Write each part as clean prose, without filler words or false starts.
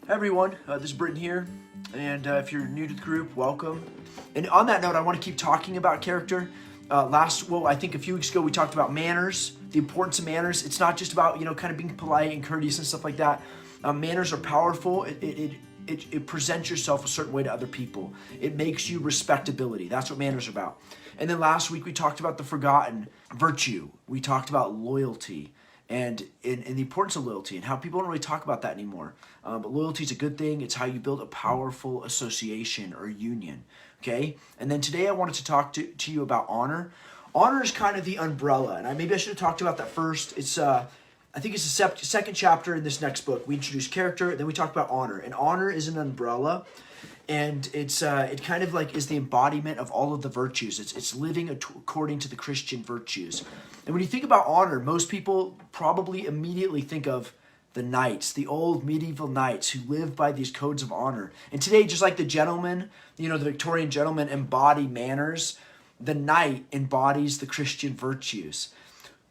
Hi everyone, this is Britton here, and if you're new to the group, welcome. And on that note, I want to keep talking about character. I think a few weeks ago we talked about manners, the importance of manners. It's not just about, kind of being polite and courteous and stuff like that. Manners are powerful. It presents yourself a certain way to other people. It makes you respectability. That's what manners are about. And then last week we talked about the forgotten virtue. We talked about loyalty and the importance of loyalty and how people don't really talk about that anymore. But loyalty is a good thing. It's how you build a powerful association or union, okay? And then today I wanted to talk to you about honor. Honor is kind of the umbrella, and maybe I should have talked about that first. I think it's the second chapter in this next book. We introduced character, then we talked about honor. And honor is an umbrella, and it kind of like is the embodiment of all of the virtues. It's living according to the Christian virtues. And when you think about honor, most people probably immediately think of the knights, the old medieval knights who lived by these codes of honor. And today, just like the gentleman, the Victorian gentleman embody manners, the knight embodies the Christian virtues.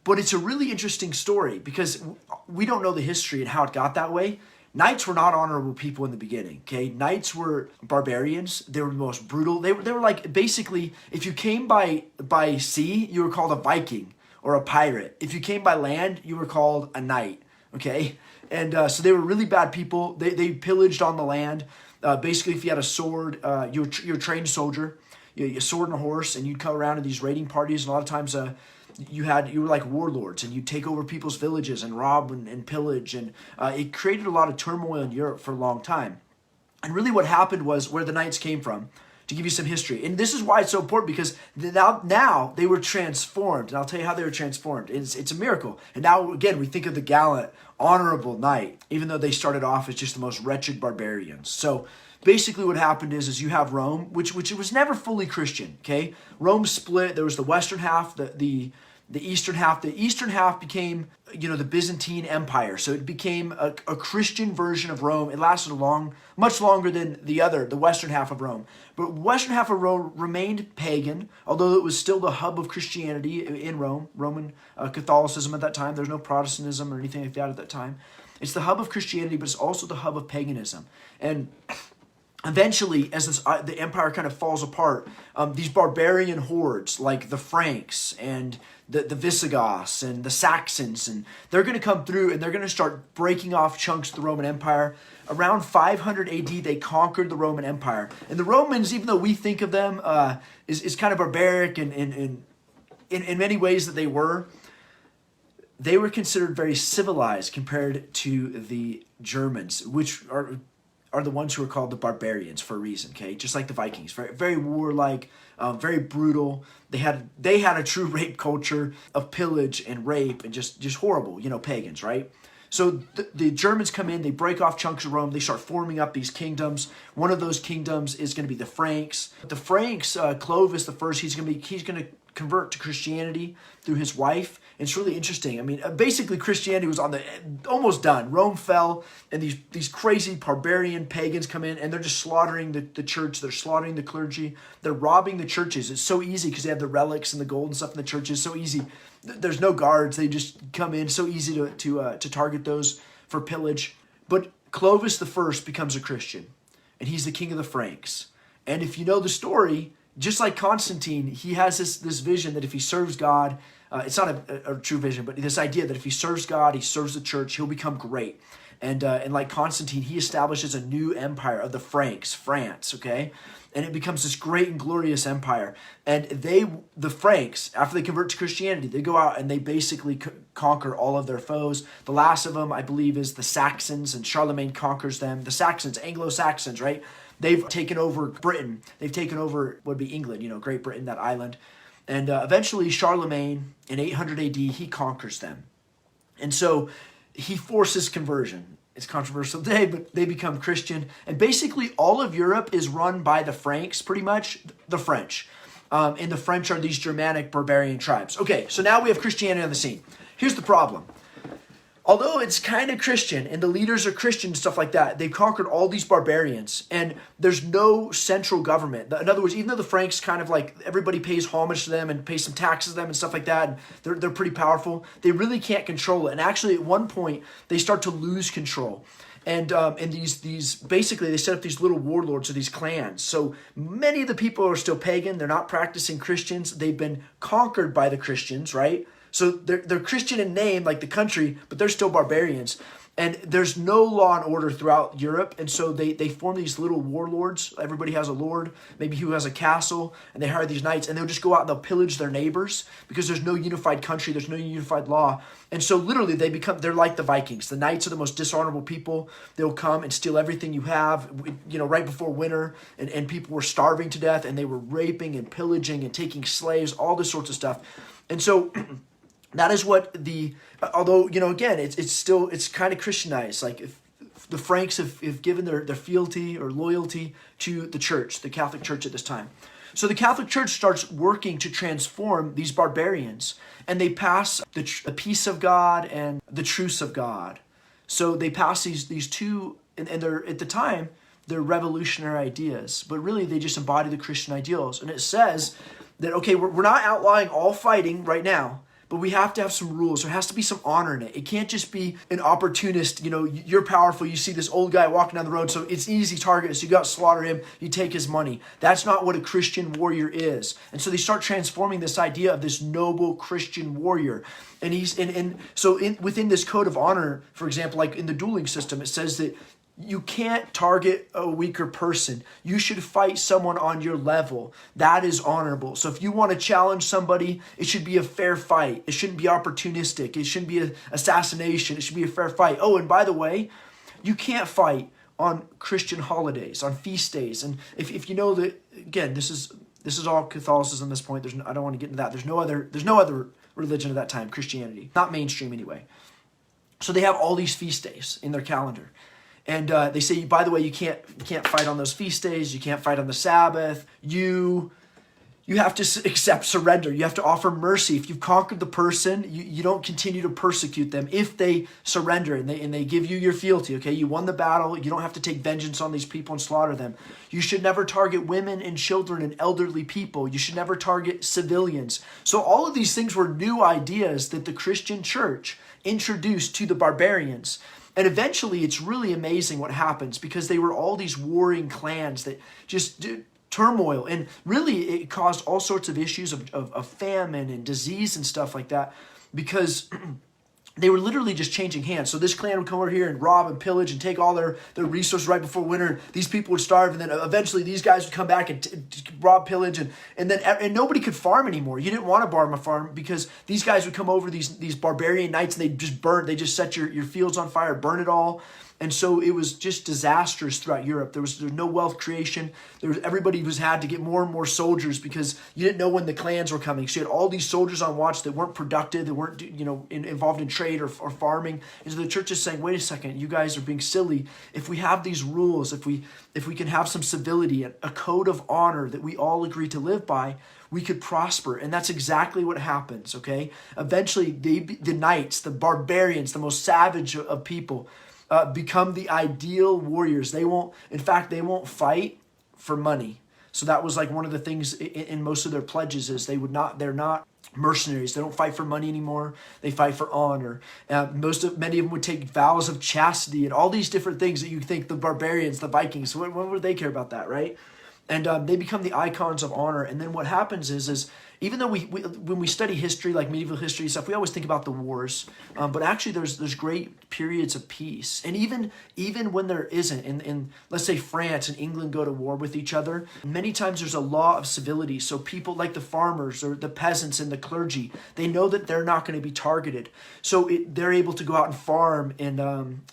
But it's a really interesting story because we don't know the history and how it got that way. Knights were not honorable people in the beginning, okay? Knights were barbarians. They were the most brutal. They were like, basically, if you came by sea, you were called a Viking or a pirate. If you came by land, you were called a knight, okay? And so they were really bad people. They pillaged on the land. Basically, if you had a sword, you're a trained soldier. You had a sword and a horse, and you'd come around to these raiding parties. And a lot of times, you were like warlords, and you'd take over people's villages and rob and pillage. And it created a lot of turmoil in Europe for a long time. And really, what happened was where the knights came from. To give you some history. And this is why it's so important, because now they were transformed. And I'll tell you how they were transformed. It's a miracle. And now, again, we think of the gallant, honorable knight, even though they started off as just the most wretched barbarians. So basically what happened is you have Rome, which it was never fully Christian, okay? Rome split. There was the western half, the eastern half. The eastern half became, the Byzantine Empire. So it became a Christian version of Rome. It lasted much longer than the western half of Rome. But western half of Rome remained pagan, although it was still the hub of Christianity in Rome, Roman Catholicism at that time. There's no Protestantism or anything like that at that time. It's the hub of Christianity, but it's also the hub of paganism. And eventually, as the empire kind of falls apart, these barbarian hordes like the Franks and the Visigoths and the Saxons, and they're going to come through and they're going to start breaking off chunks of the Roman Empire. Around 500 AD, they conquered the Roman Empire. And the Romans, even though we think of them is kind of barbaric and in many ways that they were considered very civilized compared to the Germans, which are the ones who are called the barbarians for a reason, okay? Just like the Vikings, very, very warlike, very brutal. They had a true rape culture of pillage and rape and just horrible, pagans, right? So the Germans come in, they break off chunks of Rome, they start forming up these kingdoms. One of those kingdoms is going to be the Franks. The Franks, Clovis the First, he's going to convert to Christianity through his wife. It's really interesting. I mean, basically Christianity was almost done. Rome fell, and these crazy barbarian pagans come in, and they're just slaughtering the church. They're slaughtering the clergy. They're robbing the churches. It's so easy because they have the relics and the gold and stuff in the churches. So easy. There's no guards. They just come in. So easy to target those for pillage. But Clovis the First becomes a Christian, and he's the king of the Franks. And if you know the story, just like Constantine, he has this vision that if he serves God, it's not a true vision, but this idea that if he serves God, he serves the church, he'll become great. And like Constantine, he establishes a new empire of the Franks, France, okay? And it becomes this great and glorious empire. And the Franks, after they convert to Christianity, they go out and they basically conquer all of their foes. The last of them, I believe, is the Saxons, and Charlemagne conquers them. The Saxons, Anglo-Saxons, right? They've taken over Britain. They've taken over what would be England, Great Britain, that island. And eventually Charlemagne, in 800 AD, he conquers them. And so he forces conversion. It's controversial today, but they become Christian. And basically all of Europe is run by the Franks, pretty much, the French. And the French are these Germanic barbarian tribes. Okay, so now we have Christianity on the scene. Here's the problem. Although it's kind of Christian and the leaders are Christian and stuff like that, they've conquered all these barbarians and there's no central government. In other words, even though the Franks kind of like everybody pays homage to them and pays some taxes to them and stuff like that, and they're pretty powerful, they really can't control it. And actually at one point they start to lose control. And these basically they set up these little warlords or these clans. So many of the people are still pagan. They're not practicing Christians. They've been conquered by the Christians, right? So they're Christian in name, like the country, but they're still barbarians. And there's no law and order throughout Europe. And so they form these little warlords. Everybody has a lord, maybe who has a castle, and they hire these knights, and they'll just go out and they'll pillage their neighbors because there's no unified country, there's no unified law. And so literally they're like the Vikings. The knights are the most dishonorable people. They'll come and steal everything you have, right before winter, and people were starving to death, and they were raping and pillaging and taking slaves, all this sorts of stuff. And so that is what although, again, it's kind of Christianized. Like if the Franks have given their fealty or loyalty to the church, the Catholic Church at this time. So the Catholic Church starts working to transform these barbarians, and they pass the peace of God and the truce of God. So they pass these two, and they're, at the time, they're revolutionary ideas, but really they just embody the Christian ideals. And it says that, okay, we're not outlawing all fighting right now, but we have to have some rules. There has to be some honor in it. It can't just be an opportunist, you're powerful, you see this old guy walking down the road, so it's easy target, so you got to slaughter him, you take his money. That's not what a Christian warrior is. And so they start transforming this idea of this noble Christian warrior. And so within this code of honor, for example, like in the dueling system, it says that you can't target a weaker person. You should fight someone on your level. That is honorable. So if you want to challenge somebody, it should be a fair fight. It shouldn't be opportunistic. It shouldn't be an assassination. It should be a fair fight. Oh, and by the way, you can't fight on Christian holidays, on feast days. And if you know that, again, this is all Catholicism at this point. I don't want to get into that. There's no other religion at that time, Christianity. Not mainstream anyway. So they have all these feast days in their calendar. And they say, by the way, you can't fight on those feast days. You can't fight on the Sabbath. You have to accept surrender. You have to offer mercy. If you've conquered the person, you don't continue to persecute them if they surrender and they give you your fealty. Okay, you won the battle. You don't have to take vengeance on these people and slaughter them. You should never target women and children and elderly people. You should never target civilians. So all of these things were new ideas that the Christian church introduced to the barbarians. And eventually, it's really amazing what happens because they were all these warring clans that just did turmoil. And really, it caused all sorts of issues of famine and disease and stuff like that because they were literally just changing hands. So this clan would come over here and rob and pillage and take all their resources right before winter. These people would starve, and then eventually these guys would come back and rob, pillage, and nobody could farm anymore. You didn't want to farm because these guys would come over, these barbarian knights, and they just set your fields on fire, burn it all. And so it was just disastrous throughout Europe. There was no wealth creation. Everybody had to get more and more soldiers because you didn't know when the clans were coming. So you had all these soldiers on watch that weren't productive, that weren't involved in trade or farming. And so the church is saying, wait a second, you guys are being silly. If we have these rules, if we can have some civility, a code of honor that we all agree to live by, we could prosper. And that's exactly what happens, okay? Eventually, the knights, the barbarians, the most savage of people, become the ideal warriors. They won't fight for money. So that was like one of the things in most of their pledges is they're not mercenaries. They don't fight for money anymore. They fight for honor. Many of them would take vows of chastity and all these different things that you think the barbarians, the Vikings, when would they care about that, right? And they become the icons of honor. And then what happens is even though when we study history, like medieval history and stuff, we always think about the wars. But actually, there's great periods of peace. And even when there isn't, in let's say France and England go to war with each other, many times there's a law of civility. So people like the farmers or the peasants and the clergy, they know that they're not going to be targeted. So they're able to go out and farm. And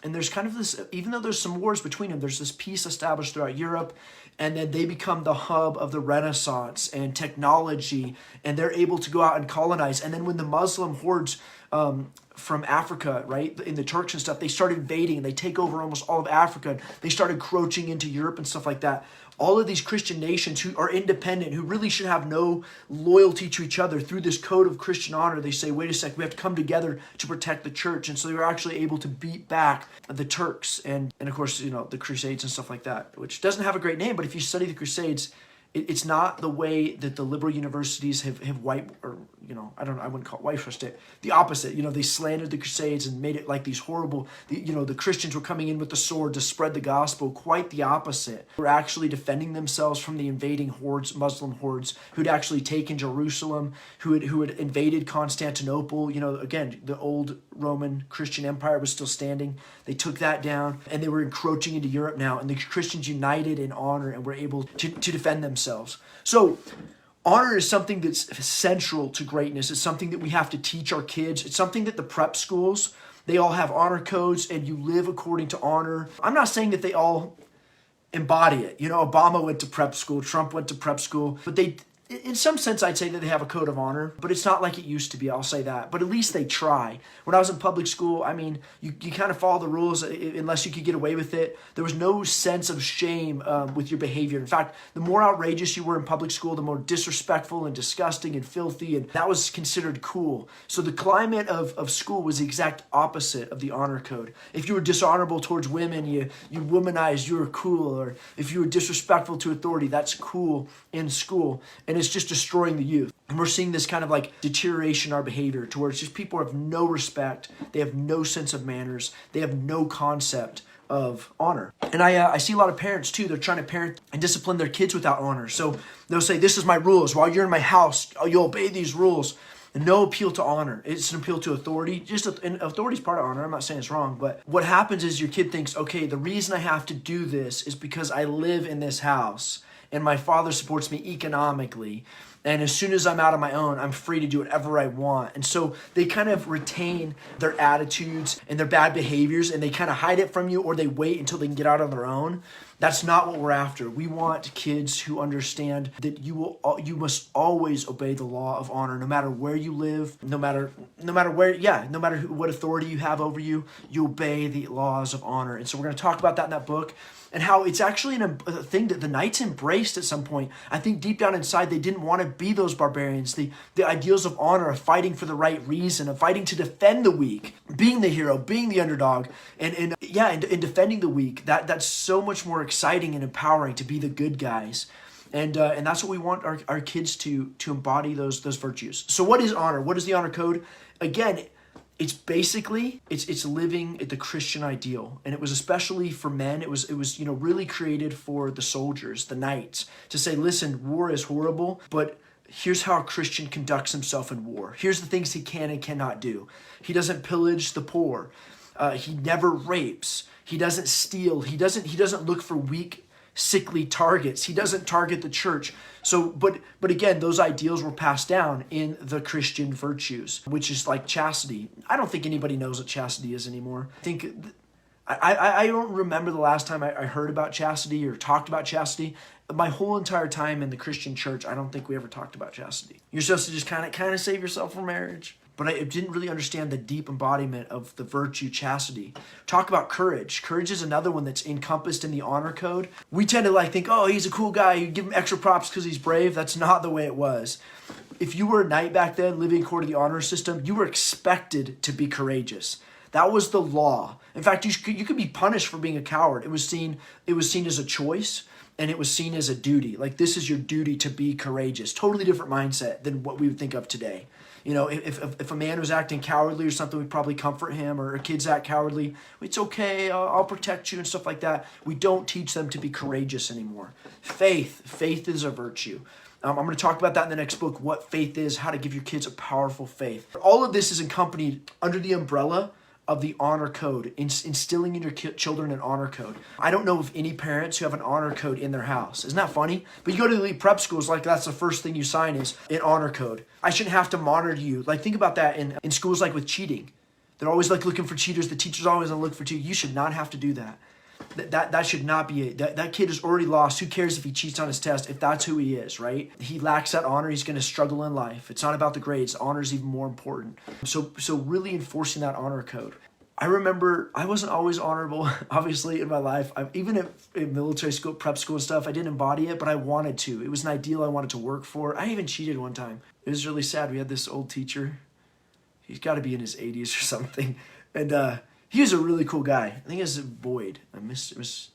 there's kind of this, even though there's some wars between them, there's this peace established throughout Europe. And then they become the hub of the Renaissance and technology, and they're able to go out and colonize. And then when the Muslim hordes from Africa, right, in the Turks and stuff, they start invading and they take over almost all of Africa. And they start encroaching into Europe and stuff like that. All of these Christian nations who are independent, who really should have no loyalty to each other, through this code of Christian honor, they say, wait a sec, we have to come together to protect the church. And so they were actually able to beat back the Turks and of course, the Crusades and stuff like that, which doesn't have a great name, but if you study the Crusades, It's not the way that the liberal universities have I wouldn't call it whitewashed it. The opposite. They slandered the Crusades and made it like these horrible, the Christians were coming in with the sword to spread the gospel. Quite the opposite. They were actually defending themselves from the invading hordes, Muslim hordes, who'd actually taken Jerusalem, who had invaded Constantinople. Again, the old Roman Christian Empire was still standing. They took that down, and they were encroaching into Europe now, and the Christians united in honor and were able to defend themselves. So honor is something that's central to greatness. It's something that we have to teach our kids. It's something that the prep schools, they all have honor codes, and you live according to honor. I'm not saying that they all embody it. Obama went to prep school, Trump went to prep school, but in some sense, I'd say that they have a code of honor, but it's not like it used to be, I'll say that. But at least they try. When I was in public school, you kind of follow the rules unless you could get away with it. There was no sense of shame with your behavior. In fact, the more outrageous you were in public school, the more disrespectful and disgusting and filthy, and that was considered cool. So the climate of school was the exact opposite of the honor code. If you were dishonorable towards women, you womanized, you were cool. Or if you were disrespectful to authority, that's cool in school. And it's just destroying the youth. And we're seeing this kind of like deterioration in our behavior to where it's just people have no respect. They have no sense of manners. They have no concept of honor. And I see a lot of parents too. They're trying to parent and discipline their kids without honor. So they'll say, this is my rules. While you're in my house, you'll obey these rules. And no appeal to honor. It's an appeal to authority. And authority is part of honor. I'm not saying it's wrong. But what happens is your kid thinks, okay, the reason I have to do this is because I live in this house and my father supports me economically. And as soon as I'm out on my own, I'm free to do whatever I want. And so they kind of retain their attitudes and their bad behaviors, and they kind of hide it from you, or they wait until they can get out on their own. That's not what we're after. We want kids who understand that you must always obey the law of honor, no matter where you live, no matter what authority you have over you, you obey the laws of honor. And so we're going to talk about that in that book, and how it's actually a thing that the Knights embraced at some point. I think deep down inside, they didn't want to be those barbarians. The ideals of honor, of fighting for the right reason, of fighting to defend the weak, being the hero, being the underdog, and defending the weak. That's so much more exciting and empowering to be the good guys. And that's what we want our kids to embody those virtues. So what is honor? What is the honor code? Again, it's basically it's living the Christian ideal, and it was especially for men. It was really created for the soldiers, the knights, to say, listen, war is horrible, but here's how a Christian conducts himself in war. Here's the things he can and cannot do. He doesn't pillage the poor. He never rapes. He doesn't steal. He doesn't look for weak, sickly targets. He doesn't target the church. So, but again, those ideals were passed down in the Christian virtues, which is like chastity. I don't think anybody knows what chastity is anymore. I don't remember the last time I heard about chastity or talked about chastity. My whole entire time in the Christian church, I don't think we ever talked about chastity. You're supposed to just kind of save yourself for marriage. But I didn't really understand the deep embodiment of the virtue chastity. Talk about courage. Courage is another one that's encompassed in the honor code. We tend to think, oh, he's a cool guy. You give him extra props because he's brave. That's not the way it was. If you were a knight back then, living according to the honor system, you were expected to be courageous. That was the law. In fact, you could be punished for being a coward. It was seen as a choice, and it was seen as a duty. Like, this is your duty to be courageous. Totally different mindset than what we would think of today. If a man was acting cowardly or something, we'd probably comfort him, or kids act cowardly. It's okay, I'll protect you and stuff like that. We don't teach them to be courageous anymore. Faith is a virtue. I'm going to talk about that in the next book, what faith is, how to give your kids a powerful faith. All of this is accompanied under the umbrella of the honor code, instilling in your children an honor code. I don't know of any parents who have an honor code in their house. Isn't that funny? But you go to the elite prep schools, that's the first thing you sign is an honor code. I shouldn't have to monitor you. Think about that in schools with cheating. They're always looking for cheaters. The teacher's always on the look for cheaters. You should not have to do that. That should not be it. That kid is already lost. Who cares if he cheats on his test if that's who he is, right? He lacks that honor. He's going to struggle in life. It's not about the grades. Honor is even more important. So really enforcing that honor code. I remember I wasn't always honorable, obviously, in my life. Even in military school, prep school and stuff, I didn't embody it, but I wanted to. It was an ideal I wanted to work for. I even cheated one time. It was really sad. We had this old teacher. He's got to be in his 80s or something. And he was a really cool guy. I think it was Boyd. I missed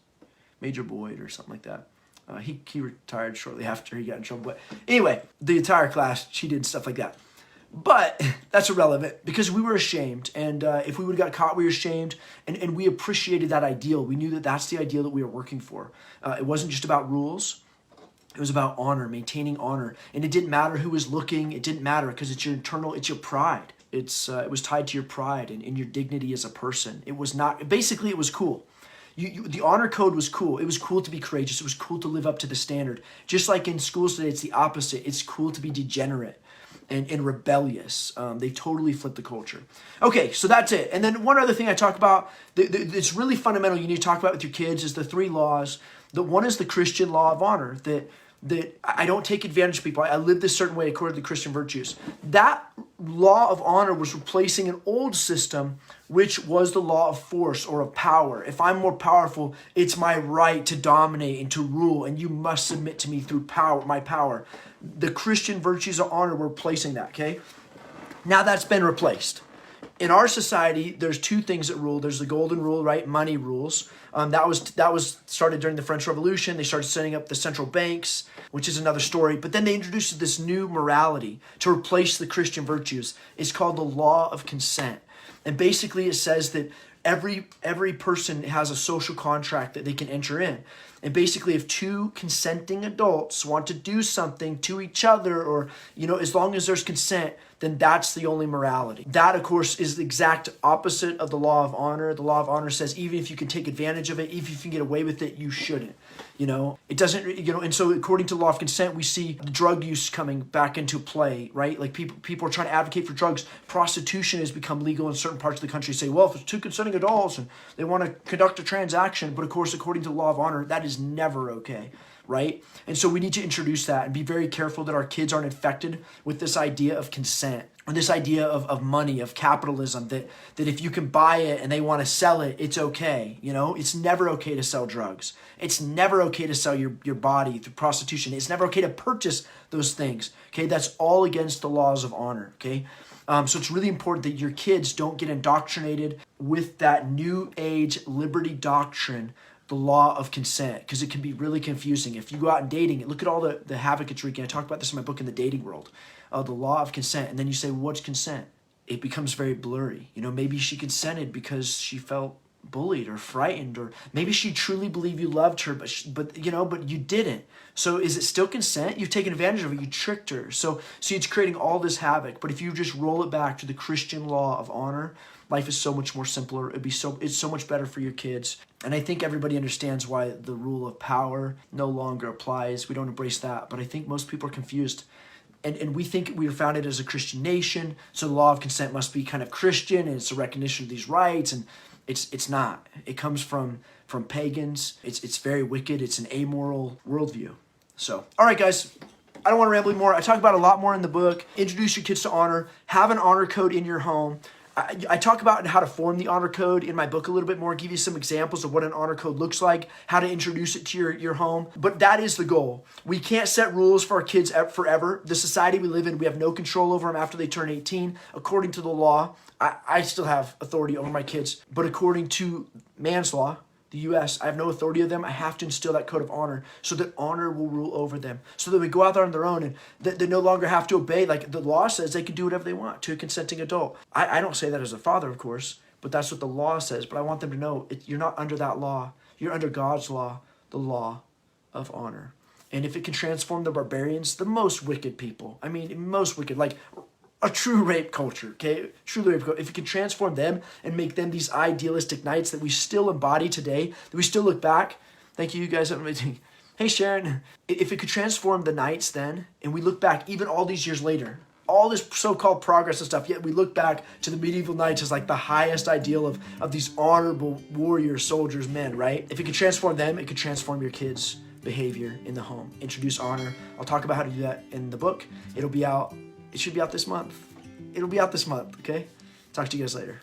Major Boyd or something like that. He retired shortly after he got in trouble. But anyway, the entire class, she did stuff like that. But that's irrelevant because we were ashamed. And if we would have got caught, we were ashamed. And we appreciated that ideal. We knew that that's the ideal that we were working for. It wasn't just about rules. It was about honor, maintaining honor. And it didn't matter who was looking. It didn't matter because it's your internal, it's your pride. It was tied to your pride and your dignity as a person. It was not, basically it was cool. The honor code was cool. It was cool to be courageous. It was cool to live up to the standard. Just like in schools today, it's the opposite. It's cool to be degenerate and rebellious. They totally flipped the culture. Okay, so that's it. And then one other thing I talk about, it's really fundamental you need to talk about with your kids is the 3 laws. The one is the Christian law of honor, that I don't take advantage of people. I live this certain way according to the Christian virtues. That law of honor was replacing an old system, which was the law of force or of power. If I'm more powerful, it's my right to dominate and to rule, and you must submit to me through power, my power. The Christian virtues of honor were replacing that, okay? Now that's been replaced. In our society, there's 2 things that rule. There's the golden rule, right? Money rules. That was started during the French Revolution. They started setting up the central banks, which is another story. But then they introduced this new morality to replace the Christian virtues. It's called the law of consent. And basically it says that every person has a social contract that they can enter in. And basically if 2 consenting adults want to do something to each other, or, as long as there's consent, then that's the only morality. That, of course, is the exact opposite of the law of honor. The law of honor says even if you can take advantage of it, even if you can get away with it, you shouldn't. It doesn't, and so according to the law of consent, we see the drug use coming back into play, right? Like people are trying to advocate for drugs. Prostitution has become legal in certain parts of the country. Say, well, if it's 2 consenting adults and they want to conduct a transaction, but of course, according to the law of honor, that is never okay, right? And so we need to introduce that and be very careful that our kids aren't infected with this idea of consent, or this idea of money, of capitalism, that if you can buy it and they want to sell it, it's okay. It's never okay to sell drugs. It's never okay to sell your body through prostitution. It's never okay to purchase those things. Okay, that's all against the laws of honor. Okay, so it's really important that your kids don't get indoctrinated with that new age liberty doctrine, the law of consent, because it can be really confusing. If you go out and dating, look at all the havoc it's wreaking. I talk about this in my book, In the Dating World, the law of consent. And then you say, well, what's consent? It becomes very blurry. Maybe she consented because she felt bullied or frightened, or maybe she truly believed you loved her, but you didn't. So is it still consent? You've taken advantage of it. You tricked her. So it's creating all this havoc. But if you just roll it back to the Christian law of honor, life is so much more simpler. It's so much better for your kids. And I think everybody understands why the rule of power no longer applies. We don't embrace that. But I think most people are confused. And we think we were founded as a Christian nation, so the law of consent must be kind of Christian, and it's a recognition of these rights, and it's not. It comes from pagans. It's very wicked. It's an amoral worldview. So, all right, guys. I don't want to ramble anymore. I talk about a lot more in the book. Introduce your kids to honor. Have an honor code in your home. I talk about how to form the honor code in my book a little bit more, give you some examples of what an honor code looks like, how to introduce it to your home. But that is the goal. We can't set rules for our kids forever. The society we live in, we have no control over them after they turn 18. According to the law, I still have authority over my kids. But according to man's law, the U.S., I have no authority of them. I have to instill that code of honor so that honor will rule over them, so that we go out there on their own and they no longer have to obey. Like the law says, they can do whatever they want to a consenting adult. I don't say that as a father, of course, but that's what the law says. But I want them to know you're not under that law. You're under God's law, the law of honor. And if it can transform the barbarians, the most wicked people, most wicked, like a true rape culture, okay? Truly rape culture. If it can transform them and make them these idealistic knights that we still embody today, that we still look back. Thank you, guys. Hey, Sharon. If it could transform the knights then, and we look back even all these years later, all this so-called progress and stuff, yet we look back to the medieval knights as like the highest ideal of these honorable warriors, soldiers, men, right? If it could transform them, it could transform your kids' behavior in the home. Introduce honor. I'll talk about how to do that in the book. It should be out this month. It'll be out this month, okay? Talk to you guys later.